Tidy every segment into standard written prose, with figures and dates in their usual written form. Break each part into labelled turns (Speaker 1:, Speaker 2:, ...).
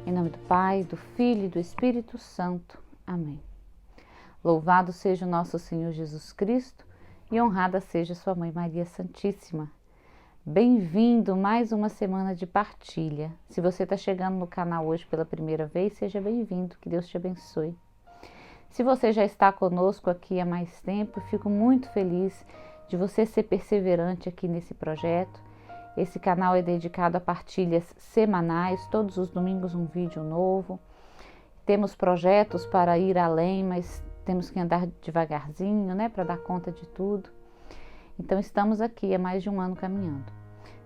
Speaker 1: Em nome do Pai, do Filho e do Espírito Santo. Amém. Louvado seja o nosso Senhor Jesus Cristo e honrada seja sua Mãe Maria Santíssima. Bem-vindo mais uma semana de partilha. Se você está chegando no canal hoje pela primeira vez, seja bem-vindo, que Deus te abençoe. Se você já está conosco aqui há mais tempo, fico muito feliz de você ser perseverante aqui nesse projeto. Esse canal é dedicado a partilhas semanais, todos os domingos um vídeo novo. Temos projetos para ir além, mas temos que andar devagarzinho, né, para dar conta de tudo. Então estamos aqui há mais de um ano caminhando.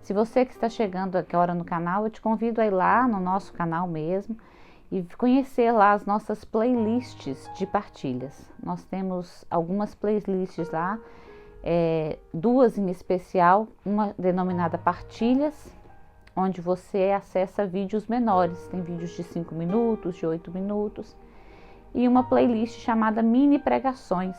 Speaker 1: Se você que está chegando agora no canal, eu te convido a ir lá no nosso canal mesmo e conhecer lá as nossas playlists de partilhas. Nós temos algumas playlists lá, duas em especial, uma denominada Partilhas, onde você acessa vídeos menores, tem vídeos de 5 minutos, de 8 minutos, e uma playlist chamada Mini Pregações,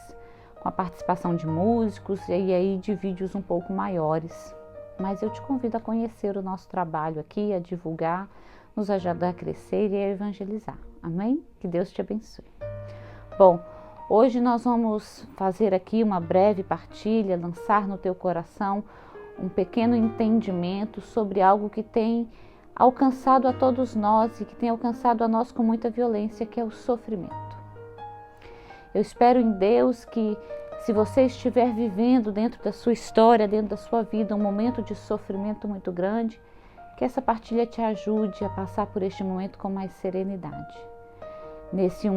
Speaker 1: com a participação de músicos e aí de vídeos um pouco maiores. Mas eu te convido a conhecer o nosso trabalho aqui, a divulgar, nos ajudar a crescer e a evangelizar. Amém? Que Deus te abençoe. Bom, hoje nós vamos fazer aqui uma breve partilha, lançar no teu coração um pequeno entendimento sobre algo que tem alcançado a todos nós e que tem alcançado a nós com muita violência, que é o sofrimento. Eu espero em Deus que, se você estiver vivendo dentro da sua história, dentro da sua vida, um momento de sofrimento muito grande, que essa partilha te ajude a passar por este momento com mais serenidade. Nesse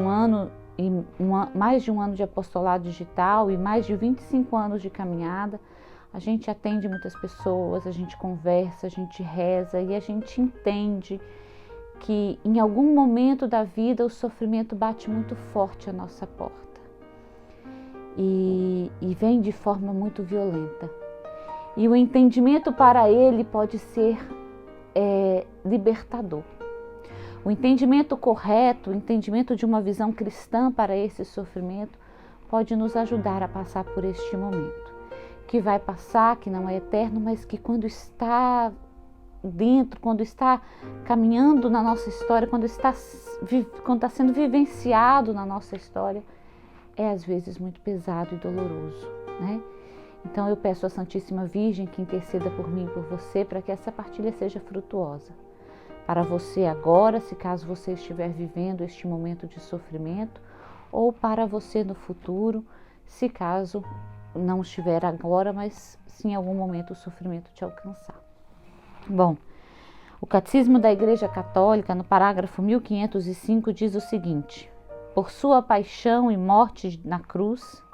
Speaker 1: mais de um ano de apostolado digital e mais de 25 anos de caminhada, a gente atende muitas pessoas, a gente conversa, a gente reza e a gente entende que em algum momento da vida o sofrimento bate muito forte à nossa porta e vem de forma muito violenta. E o entendimento para ele pode ser libertador. O entendimento correto, o entendimento de uma visão cristã para esse sofrimento pode nos ajudar a passar por este momento, que vai passar, que não é eterno, mas que quando está dentro, quando está caminhando na nossa história, quando está sendo vivenciado na nossa história, é às vezes muito pesado e doloroso, né? Então eu peço à Santíssima Virgem que interceda por mim e por você, para que essa partilha seja frutuosa. Para você agora, se caso você estiver vivendo este momento de sofrimento, ou para você no futuro, se caso não estiver agora, mas se em algum momento o sofrimento te alcançar. Bom, o Catecismo da Igreja Católica, no parágrafo 1505, diz o seguinte: por sua paixão e morte na cruz,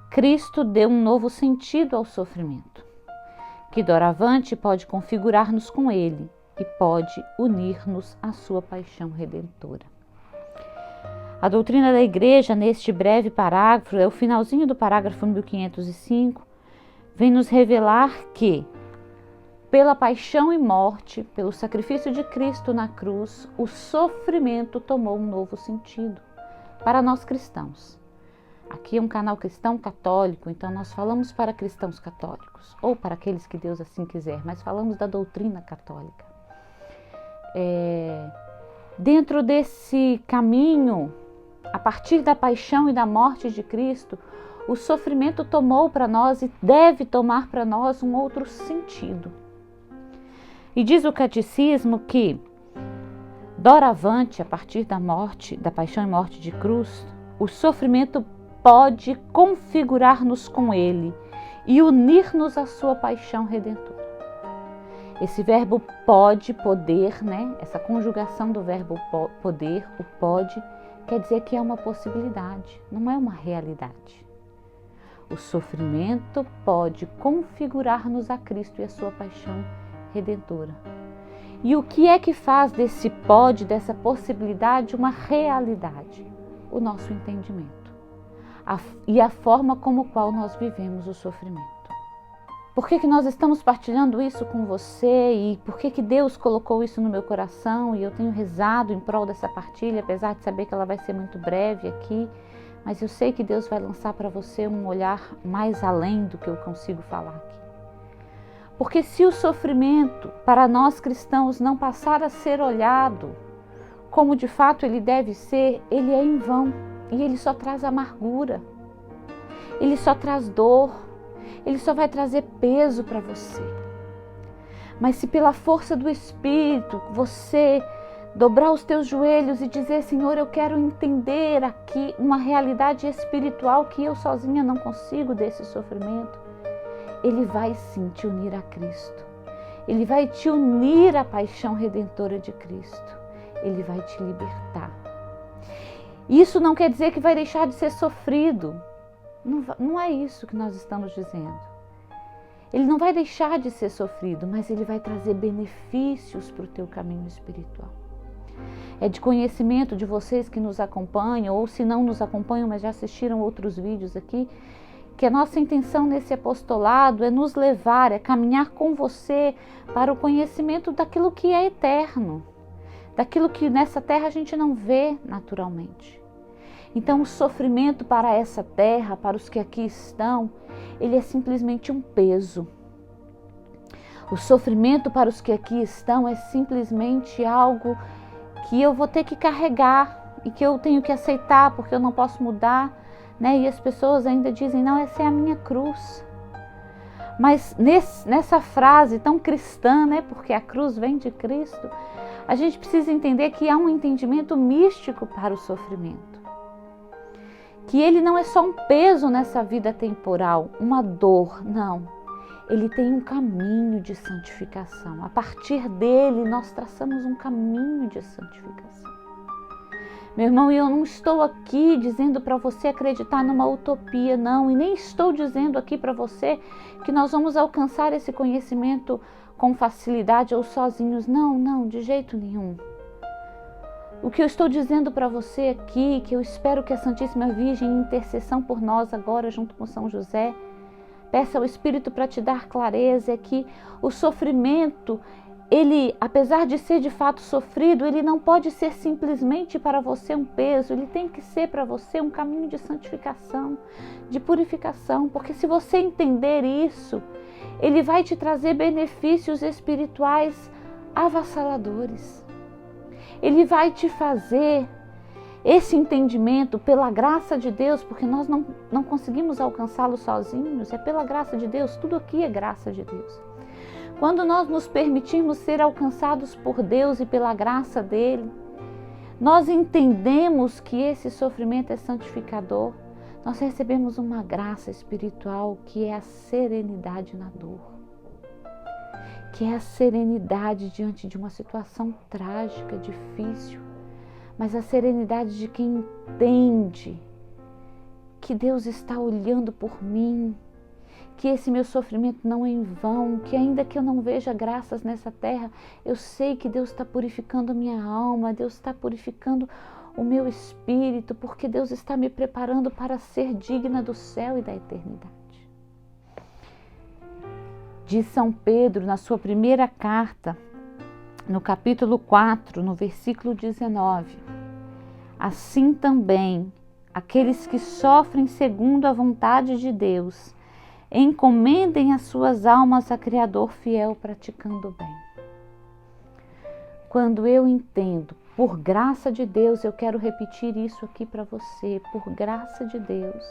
Speaker 1: Cristo deu um novo sentido ao sofrimento, que doravante pode configurar-nos com ele e pode unir-nos à sua paixão redentora. A doutrina da Igreja, neste breve parágrafo, é o finalzinho do parágrafo 1505, vem nos revelar que, pela paixão e morte, pelo sacrifício de Cristo na cruz, o sofrimento tomou um novo sentido para nós cristãos. Aqui é um canal cristão católico, então nós falamos para cristãos católicos, ou para aqueles que Deus assim quiser, mas falamos da doutrina católica. Dentro desse caminho, a partir da paixão e da morte de Cristo, o sofrimento tomou para nós e deve tomar para nós um outro sentido. E diz o Catecismo que, doravante, a partir da morte, da paixão e morte de cruz, o sofrimento pode configurar-nos com ele e unir-nos à sua paixão redentora. Esse verbo pode, poder, né? Essa conjugação do verbo poder, o pode, quer dizer que é uma possibilidade, não é uma realidade. O sofrimento pode configurar-nos a Cristo e a sua paixão redentora. E o que é que faz desse pode, dessa possibilidade, uma realidade? O nosso entendimento. E a forma como qual nós vivemos o sofrimento. Por que nós estamos partilhando isso com você e por que Deus colocou isso no meu coração e eu tenho rezado em prol dessa partilha, apesar de saber que ela vai ser muito breve aqui, mas eu sei que Deus vai lançar para você um olhar mais além do que eu consigo falar aqui. Porque se o sofrimento para nós cristãos não passar a ser olhado como de fato ele deve ser, ele é em vão e ele só traz amargura, ele só traz dor, ele só vai trazer peso para você. Mas se pela força do Espírito você dobrar os teus joelhos e dizer: Senhor, eu quero entender aqui uma realidade espiritual que eu sozinha não consigo desse sofrimento, Ele vai sim te unir a Cristo. Ele vai te unir à paixão redentora de Cristo. Ele vai te libertar. Isso não quer dizer que vai deixar de ser sofrido. Não é isso que nós estamos dizendo. Ele não vai deixar de ser sofrido, mas ele vai trazer benefícios para o teu caminho espiritual. É de conhecimento de vocês que nos acompanham, ou se não nos acompanham, mas já assistiram outros vídeos aqui, que a nossa intenção nesse apostolado é nos levar, é caminhar com você para o conhecimento daquilo que é eterno, daquilo que nessa terra a gente não vê naturalmente. Então o sofrimento para essa terra, para os que aqui estão, ele é simplesmente um peso. O sofrimento para os que aqui estão é simplesmente algo que eu vou ter que carregar e que eu tenho que aceitar porque eu não posso mudar, né? E as pessoas ainda dizem: não, essa é a minha cruz. Mas nessa frase tão cristã, né? Porque a cruz vem de Cristo, a gente precisa entender que há um entendimento místico para o sofrimento. Que ele não é só um peso nessa vida temporal, uma dor, não. Ele tem um caminho de santificação. A partir dele, nós traçamos um caminho de santificação. Meu irmão, eu não estou aqui dizendo para você acreditar numa utopia, não. E nem estou dizendo aqui para você que nós vamos alcançar esse conhecimento com facilidade ou sozinhos. Não, de jeito nenhum. O que eu estou dizendo para você aqui, que eu espero que a Santíssima Virgem, em intercessão por nós agora, junto com São José, peça ao Espírito para te dar clareza, é que o sofrimento, ele, apesar de ser de fato sofrido, ele não pode ser simplesmente para você um peso, ele tem que ser para você um caminho de santificação, de purificação, porque se você entender isso, ele vai te trazer benefícios espirituais avassaladores. Ele vai te fazer esse entendimento pela graça de Deus, porque nós não conseguimos alcançá-lo sozinhos, é pela graça de Deus, tudo aqui é graça de Deus. Quando nós nos permitirmos ser alcançados por Deus e pela graça dele, nós entendemos que esse sofrimento é santificador, nós recebemos uma graça espiritual que é a serenidade na dor. Que é a serenidade diante de uma situação trágica, difícil, mas a serenidade de quem entende que Deus está olhando por mim, que esse meu sofrimento não é em vão, que ainda que eu não veja graças nessa terra, eu sei que Deus está purificando a minha alma, Deus está purificando o meu espírito, porque Deus está me preparando para ser digna do céu e da eternidade. Diz São Pedro na sua primeira carta, no capítulo 4, no versículo 19: assim também, aqueles que sofrem segundo a vontade de Deus, encomendem as suas almas a Criador fiel, praticando o bem. Quando eu entendo, por graça de Deus, eu quero repetir isso aqui para você, por graça de Deus,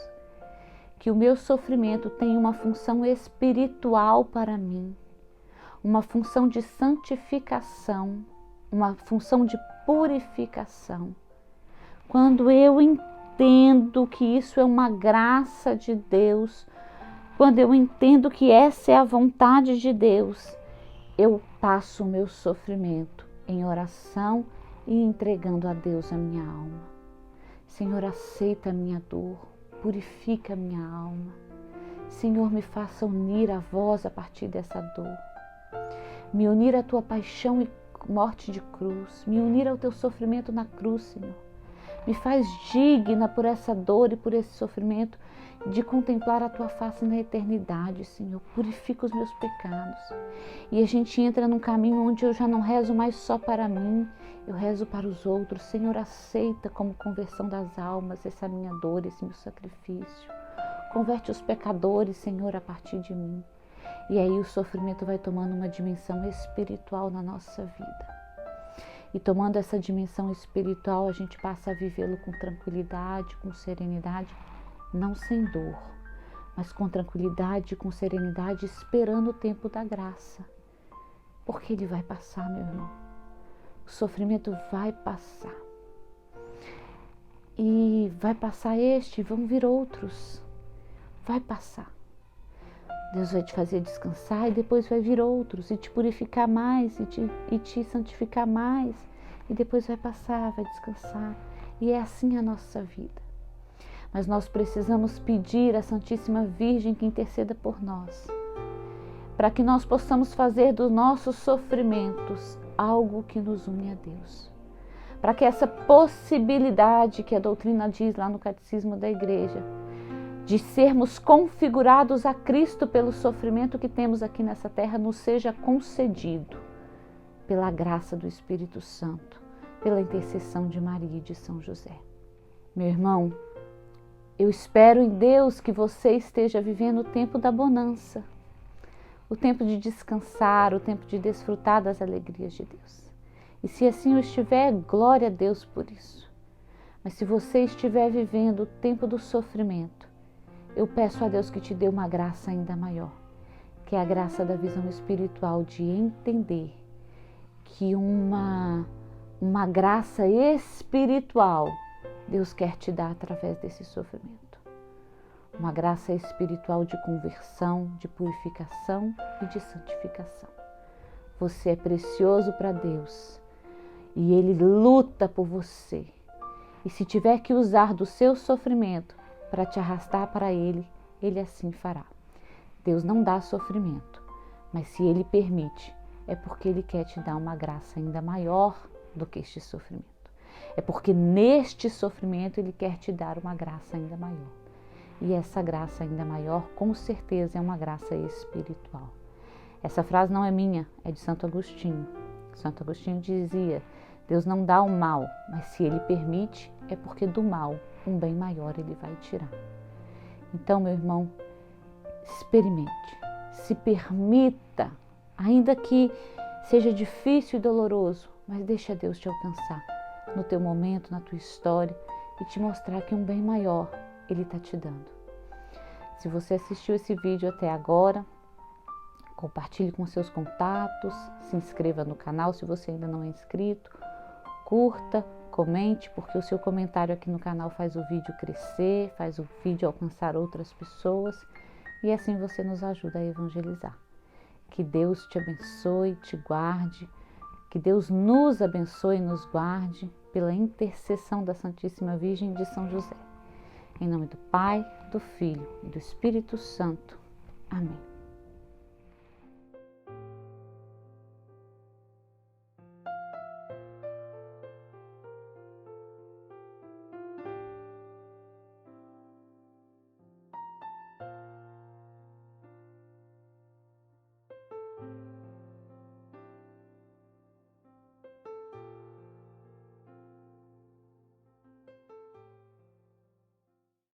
Speaker 1: que o meu sofrimento tem uma função espiritual para mim, uma função de santificação, uma função de purificação. Quando eu entendo que isso é uma graça de Deus, quando eu entendo que essa é a vontade de Deus, eu passo o meu sofrimento em oração e entregando a Deus a minha alma. Senhor, aceita a minha dor. Purifica minha alma. Senhor, me faça unir a vós a partir dessa dor. Me unir à tua paixão e morte de cruz. Me unir ao teu sofrimento na cruz, Senhor. Me faz digna por essa dor e por esse sofrimento de contemplar a tua face na eternidade, Senhor. Purifica os meus pecados. E a gente entra num caminho onde eu já não rezo mais só para mim, eu rezo para os outros. Senhor, aceita como conversão das almas essa minha dor, esse meu sacrifício. Converte os pecadores, Senhor, a partir de mim. E aí o sofrimento vai tomando uma dimensão espiritual na nossa vida. E tomando essa dimensão espiritual, a gente passa a vivê-lo com tranquilidade, com serenidade, não sem dor, mas com tranquilidade, com serenidade, esperando o tempo da graça. Porque ele vai passar, meu irmão. O sofrimento vai passar. E vai passar vão vir outros. Vai passar. Deus vai te fazer descansar e depois vai vir outros e te purificar mais e te santificar mais. E depois vai passar, vai descansar. E é assim a nossa vida. Mas nós precisamos pedir à Santíssima Virgem que interceda por nós, para que nós possamos fazer dos nossos sofrimentos algo que nos une a Deus. Para que essa possibilidade que a doutrina diz lá no Catecismo da Igreja, de sermos configurados a Cristo pelo sofrimento que temos aqui nessa terra, nos seja concedido pela graça do Espírito Santo, pela intercessão de Maria e de São José. Meu irmão, eu espero em Deus que você esteja vivendo o tempo da bonança, o tempo de descansar, o tempo de desfrutar das alegrias de Deus. E se assim eu estiver, glória a Deus por isso. Mas se você estiver vivendo o tempo do sofrimento, eu peço a Deus que te dê uma graça ainda maior, que é a graça da visão espiritual, de entender que uma graça espiritual Deus quer te dar através desse sofrimento. Uma graça espiritual de conversão, de purificação e de santificação. Você é precioso para Deus e Ele luta por você. E se tiver que usar do seu sofrimento para te arrastar para Ele, Ele assim fará. Deus não dá sofrimento, mas se Ele permite, é porque Ele quer te dar uma graça ainda maior do que este sofrimento. É porque neste sofrimento Ele quer te dar uma graça ainda maior. E essa graça ainda maior, com certeza, é uma graça espiritual. Essa frase não é minha, é de Santo Agostinho. Santo Agostinho dizia: Deus não dá o mal, mas se Ele permite, é porque do mal um bem maior Ele vai tirar. Então, meu irmão, experimente, se permita, ainda que seja difícil e doloroso, mas deixa Deus te alcançar no teu momento, na tua história e te mostrar que um bem maior Ele está te dando. Se você assistiu esse vídeo até agora, compartilhe com seus contatos, se inscreva no canal se você ainda não é inscrito, curta, comente, porque o seu comentário aqui no canal faz o vídeo crescer, faz o vídeo alcançar outras pessoas e assim você nos ajuda a evangelizar. Que Deus te abençoe, te guarde, que Deus nos abençoe e nos guarde pela intercessão da Santíssima Virgem de São José. Em nome do Pai, do Filho e do Espírito Santo. Amém.